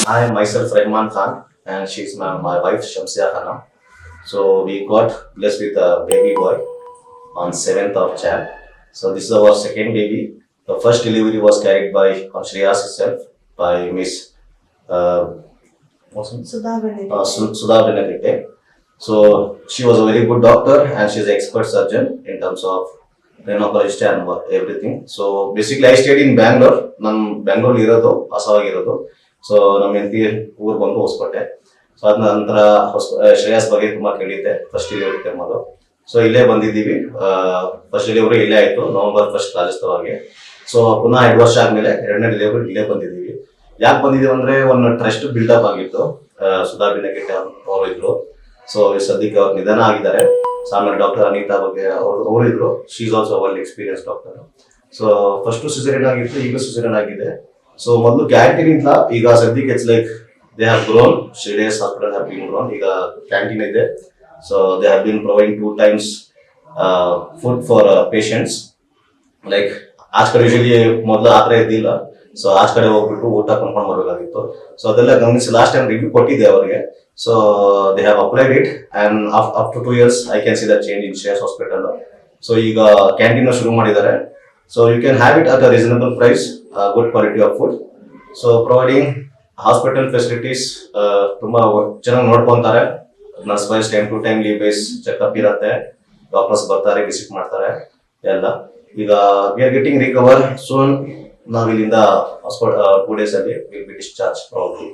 I am myself Rahman Khan, and she's my wife Shamsia Khanam. So we got blessed with a baby boy on 7th of Jan. So this is our second baby. The first delivery was carried by Shreyas itself by Miss uh, what's her name? Sudha Benedicte. So she was a very good doctor and she's an expert surgeon in terms of rhinocologist and everything. So basically I stayed in Bangalore. ನಾನು ಬೆಂಗಳೂರಲ್ಲಿ ಇರೋದು ಹೊಸವಾಗಿರೋದು. So ನಮ್ಮ ಹೆಂಡತಿ ಊರು ಬಂದು Hosakote. So ಅದ ನಂತರ ಶ್ರೇಯಸ್ ಬಗ್ಗೆ ತುಂಬಾ ಕೇಳಿದ್ದೆ ಫಸ್ಟ್ ಡೆಲಿವರಿ ಟೈಮಲ್ಲಿ. ಸೊ ಇಲ್ಲೇ ಬಂದಿದ್ದೀವಿ. ಫಸ್ಟ್ ಡೆಲಿವರಿ ಇಲ್ಲೇ ಆಯ್ತು ನವೆಂಬರ್ 1 ರಾಜಸ್ಥಾನವಾಗಿ. ಸೊ ಪುನಃ 2 ವರ್ಷ ಆದ್ಮೇಲೆ ಎರಡನೇ ಡೆಲಿವರಿ ಇಲ್ಲೇ ಬಂದಿದ್ದೀವಿ. ಯಾಕೆ ಬಂದಿದ್ದೀವಿ ಅಂದ್ರೆ ಒಂದು ಟ್ರಸ್ಟ್ ಬಿಲ್ಡಪ್ ಆಗಿತ್ತು. ಸುಧಾ ಬೆನಕೆಟ್ಟೆ ಅವರು ಇದ್ರು. ಸೊ ಸದ್ಯಕ್ಕೆ ಅವ್ರು ನಿಧನ ಆಗಿದ್ದಾರೆ. ಸೊ ಆಮೇಲೆ ಡಾಕ್ಟರ್ ಅನಿತಾ ಬಗ್ಗೆ ಅವರು ಇದ್ರು. She is also world experience doctor. So first caesarean ಆಗಿತ್ತು, ಈಗ ಸಿಸೇರಿಯನ್ ಆಗಿದೆ. ಸೊ ಮೊದಲು ಕ್ಯಾಂಟೀನ್ ಇಲ್ಲ, ಈಗ ಸದ್ಯಕ್ಕೆ it's like they have grown. ಶ್ರೀಡೇಸ್ ಹಾಸ್ಪಿಟಲ್ ಹ್ಯಾವ್ ಬೀನ್ ಗ್ರೋನ್. ಈಗ ಕ್ಯಾಂಟೀನ್ ಇದೆ. So they have been providing 2 times food for patients. Like ಆಚ ಕಡೆ ಯೂಶಲಿ ಮೊದಲು ಆ ಥರ ಇದ್ದಿಲ್ಲ. ಸೊ ಆಚ ಕಡೆ ಹೋಗ್ಬಿಟ್ಟು ಊಟ ಕೊಂಡ್ಕೊಂಡು ಬರಬೇಕಾಗಿತ್ತು. ಸೊ ಅದೆಲ್ಲ ಗಮನಿಸಿ ಲಾಸ್ಟ್ ಟೈಮ್ ರಿವ್ಯೂ ಕೊಟ್ಟಿದ್ದೆ ಅವರಿಗೆ. So they have applied it and after 2 years I can see the change in Shreyas hospital. So ಈಗ ಕ್ಯಾಂಟೀನ್ ಶುರು ಮಾಡಿದ್ದಾರೆ. So you can have it at a reasonable price, good quality of food. So providing hospital facilities ತುಂಬಾ ಚೆನ್ನಾಗಿ ನೋಡ್ಕೊಂತಾರೆ. Nurse wise time to time leave wise checkup ಇರುತ್ತೆ. Doctors ಬರ್ತಾರೆ, visit ಮಾಡ್ತಾರೆ ಎಲ್ಲ. ಈಗ we are getting recover soon. ನಾವು ಇಲ್ಲಿಂದ 2 days ಅಲ್ಲಿ ವಿಲ್ ಬಿ ಡಿಸ್ಚಾರ್ಜ್ ಪ್ರಾಬ್ಲಿ.